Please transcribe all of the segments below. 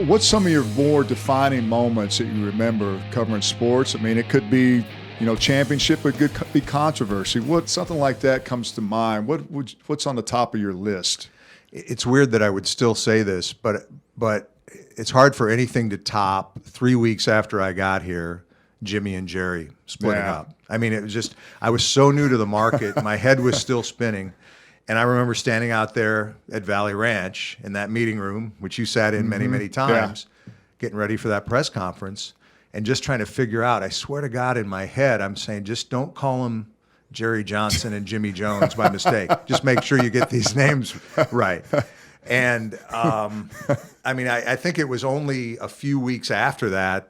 What's some of your more defining moments that you remember covering sports? I mean, it could be, championship, but it could be controversy. Something like that comes to mind. What's on the top of your list? It's weird that I would still say this, but it's hard for anything to top 3 weeks after I got here, Jimmy and Jerry splitting up. I mean, it was just, I was so new to the market. My head was still spinning. And I remember standing out there at Valley Ranch in that meeting room, which you sat in many, many times, getting ready for that press conference and just trying to figure out, I swear to God, in my head, I'm saying, just don't call them Jerry Johnson and Jimmy Jones by mistake. Just make sure you get these names right. And I mean, I think it was only a few weeks after that,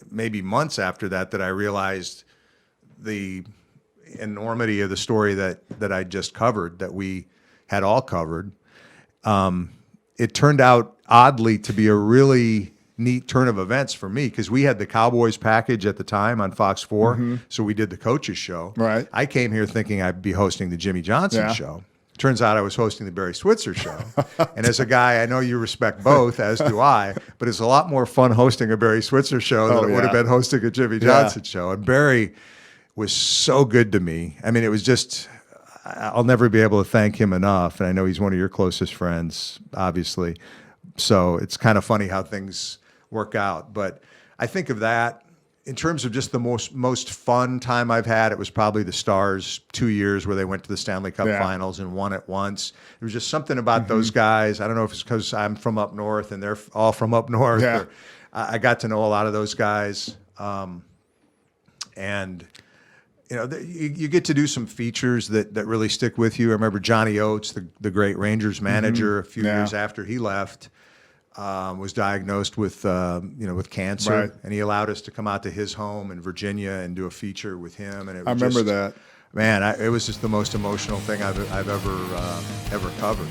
maybe months after that, that I realized the enormity of the story that I just covered, that we had all covered. It turned out oddly to be a really neat turn of events for me, because we had the Cowboys package at the time on Fox 4, so we did the coaches show. Right. I came here thinking I'd be hosting the Jimmy Johnson show. Turns out I was hosting the Barry Switzer show. And as a guy, I know you respect both, as do I, but it's a lot more fun hosting a Barry Switzer show than it would have been hosting a Jimmy Johnson show. And Barry was so good to me. I mean, it was just, I'll never be able to thank him enough. And I know he's one of your closest friends, obviously. So it's kind of funny how things work out. But I think of that in terms of just the most fun time I've had. It was probably the Stars 2 years where they went to the Stanley Cup Finals and won it once. There was just something about those guys. I don't know if it's because I'm from up north and they're all from up north. Or I got to know a lot of those guys. And you get to do some features that really stick with you. I remember Johnny Oates, the great Rangers manager, a few years after he left, was diagnosed with with cancer, and he allowed us to come out to his home in Virginia and do a feature with him. And it was I remember that. Man, it was just the most emotional thing I've ever covered.